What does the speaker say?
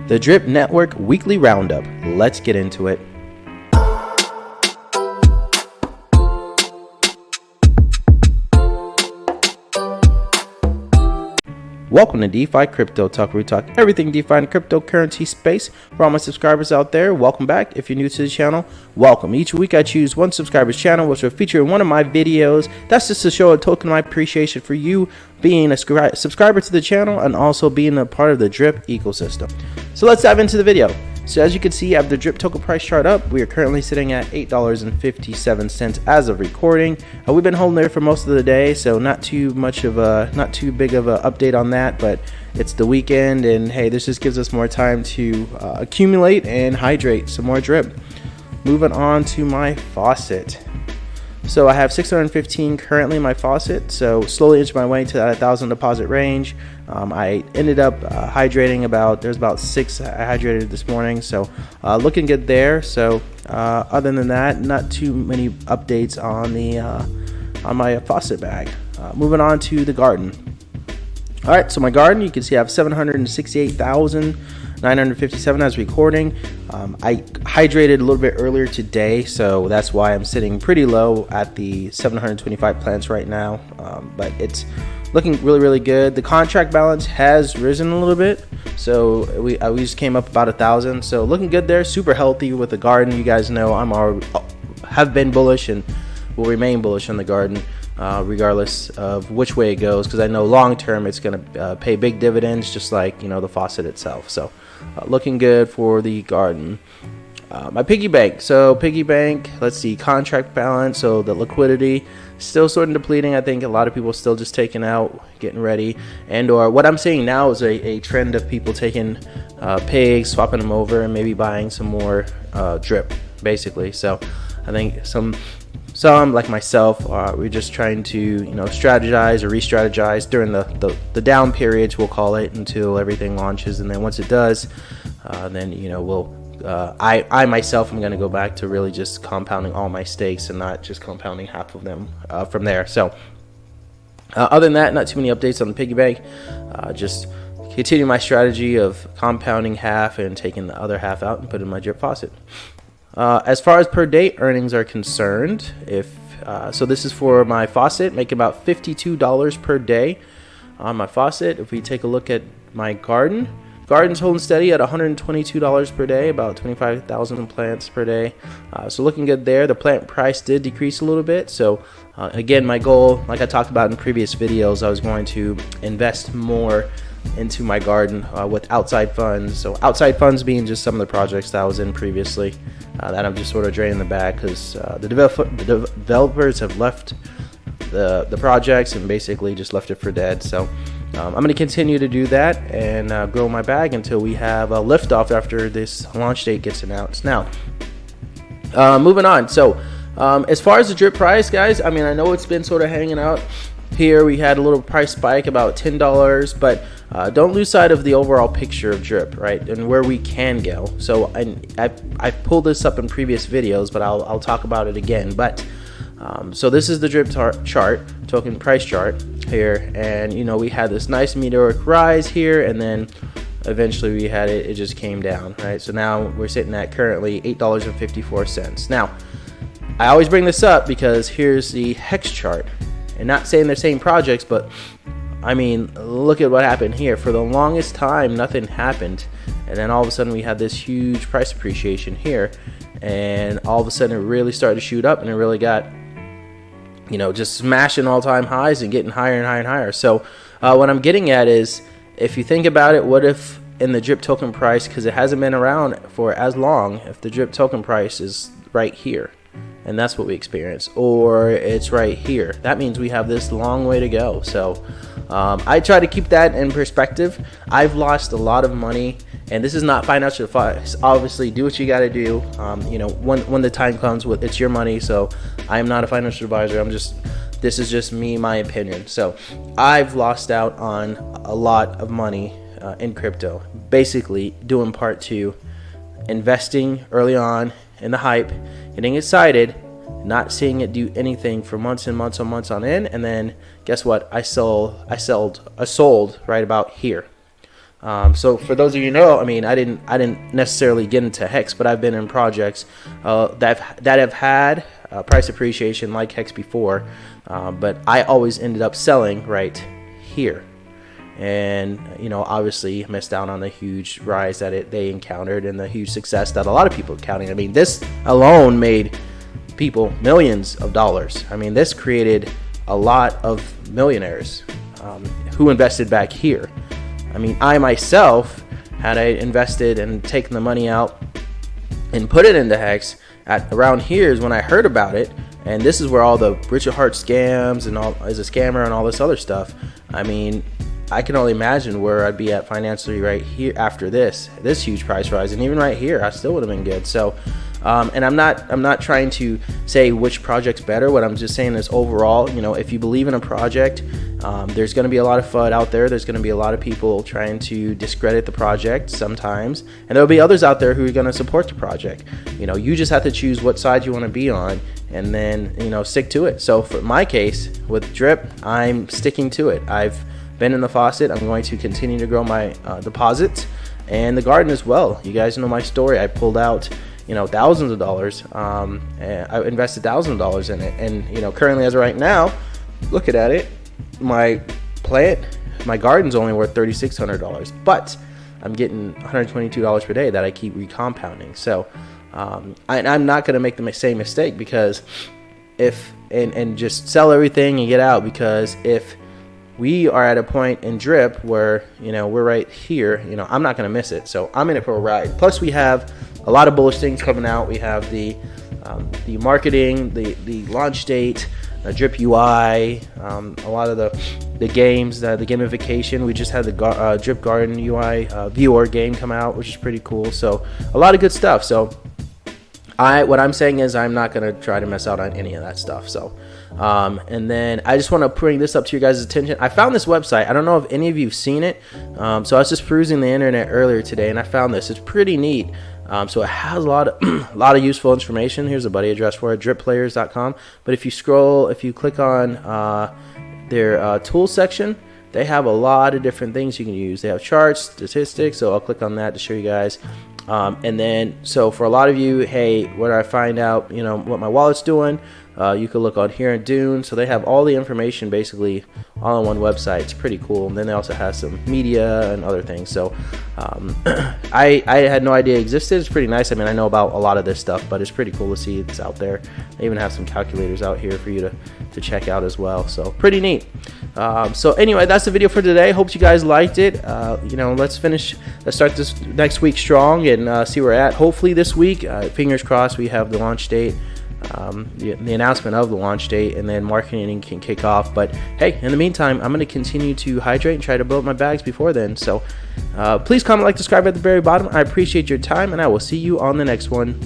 The Drip Network Weekly Roundup. Let's get into it. Welcome to DeFi Crypto Talk, where we talk everything DeFi and cryptocurrency space. For all my subscribers out there, welcome back. If you're new to the channel, welcome. Each week I choose one subscriber's channel, which will feature in one of my videos. That's just to show a token of my appreciation for you being a subscriber to the channel and also being a part of the Drip ecosystem. So let's dive into the video. So as you can see, I have the Drip token price chart up. We are currently sitting at $8.57 as of recording. We've been holding there for most of the day, so not too big of a update on that. But it's the weekend, and hey, this just gives us more time to accumulate and hydrate some more Drip. Moving on to my faucet. So I have 615 currently in my faucet, so slowly inch my way to that 1,000 deposit range. I ended up hydrating there's about 6 I hydrated this morning, so looking good there. So other than that, not too many updates on my faucet bag. Moving on to the garden. All right, so my garden, you can see I have 768,957 as recording. I hydrated a little bit earlier today, so that's why I'm sitting pretty low at the 725 plants right now. But it's looking really, really good. The contract balance has risen a little bit, so we just came up about 1,000. So looking good there. Super healthy with the garden. You guys know have been bullish and will remain bullish on the garden. Regardless of which way it goes, because I know long term it's going to pay big dividends, just like the faucet itself. So looking good for the garden. My piggy bank. So piggy bank, let's see, contract balance. So the liquidity still sort of depleting. I think a lot of people still just taking out, getting ready, and or what I'm seeing now is a trend of people taking pigs, swapping them over, and maybe buying some more Drip, basically. So I think some like myself, we're just trying to strategize or re-strategize during the down periods, we'll call it, until everything launches. And then once it does, then I myself am going to go back to really just compounding all my stakes and not just compounding half of them from there. So other than that, not too many updates on the piggy bank. Just continue my strategy of compounding half and taking the other half out and put in my Drip faucet. As far as per day earnings are concerned, so this is for my faucet, making about $52 per day on my faucet. If we take a look at my garden's holding steady at $122 per day, about 25,000 plants per day. So looking good there. The plant price did decrease a little bit. So again, my goal, like I talked about in previous videos, I was going to invest more into my garden with outside funds. So outside funds being just some of the projects that I was in previously that I'm just sort of draining the bag, because the developers have left the projects and basically just left it for dead. So I'm going to continue to do that and grow my bag until we have a liftoff after this launch date gets announced. Now, moving on. So as far as the Drip price, guys, I mean, I know it's been sort of hanging out here. We had a little price spike, about $10, but don't lose sight of the overall picture of Drip, right, and where we can go. So I've pulled this up in previous videos, but I'll talk about it again. But so this is the Drip chart, token price chart here, and we had this nice meteoric rise here, and then eventually we had it just came down, right? So now we're sitting at currently $8.54. Now I always bring this up because here's the hex chart, and not saying they're same projects, but I mean, look at what happened here. For the longest time, nothing happened, and then all of a sudden we had this huge price appreciation here, and all of a sudden it really started to shoot up, and it really got just smashing all-time highs and getting higher and higher and higher. So what I'm getting at is, if you think about it, what if in the Drip token price, because it hasn't been around for as long, if the Drip token price is right here, and that's what we experience, or it's right here, that means we have this long way to go. So I try to keep that in perspective. I've lost a lot of money, and this is not financial advice. Obviously, do what you got to do. When the time comes, it's your money. So I am not a financial advisor. This is just me, my opinion. So I've lost out on a lot of money in crypto, basically doing part two, investing early on in the hype, getting excited, not seeing it do anything for months and months and months on end, and then guess what? I sold right about here. So for those of you who know, I mean, I didn't necessarily get into Hex, but I've been in projects that have had price appreciation like Hex before, but I always ended up selling right here. And obviously missed out on the huge rise that they encountered and the huge success that a lot of people are counting. I mean, this alone made people millions of dollars. I mean, this created a lot of millionaires who invested back here. I mean, I myself, had I invested and taken the money out and put it into Hex at around here is when I heard about it. And this is where all the Richard Heart scams and all is a scammer and all this other stuff. I mean, I can only imagine where I'd be at financially right here after this huge price rise, and even right here, I still would have been good. So, and I'm not trying to say which project's better. What I'm just saying is overall, if you believe in a project, there's going to be a lot of FUD out there. There's going to be a lot of people trying to discredit the project sometimes, and there'll be others out there who are going to support the project. You just have to choose what side you want to be on, and then stick to it. So for my case with Drip, I'm sticking to it. I've been in the faucet. I'm going to continue to grow my deposits and the garden as well. You guys know my story. I pulled out thousands of dollars. And I invested thousands of dollars in it, and currently as of right now, looking at it, my garden's only worth $3,600, but I'm getting $122 per day that I keep recompounding. So I'm not going to make the same mistake, because and just sell everything and get out, because if we are at a point in Drip where we're right here, I'm not going to miss it. So I'm in it for a ride. Plus we have a lot of bullish things coming out. We have the marketing, the launch date, the Drip UI, a lot of the games, the gamification. We just had the Drip Garden UI viewer game come out, which is pretty cool. So a lot of good stuff. So what I'm saying is I'm not going to try to mess out on any of that stuff. So and then I just want to bring this up to your guys' attention. I found this website. I don't know if any of you have seen it. So I was just perusing the internet earlier today, and I found this. It's pretty neat. So it has a lot of useful information. Here's a buddy address for it, dripplayers.com. But if you click on their tools section, they have a lot of different things you can use. They have charts, statistics. So I'll click on that to show you guys. And then, so for a lot of you, hey, where do I find out, what my wallet's doing? You can look on here in Dune. So they have all the information basically all on one website. It's pretty cool. And then they also have some media and other things. So I had no idea it existed. It's pretty nice. I mean, I know about a lot of this stuff, but it's pretty cool to see it's out there. They even have some calculators out here for you to check out as well. So pretty neat. So anyway, that's the video for today. Hope you guys liked it. Let's start this next week strong and see where we're at. Hopefully this week, fingers crossed, we have the launch date. The announcement of the launch date, and then marketing can kick off. But hey, in the meantime, I'm going to continue to hydrate and try to build my bags before then. So please comment, like, subscribe at the very bottom. I appreciate your time, and I will see you on the next one.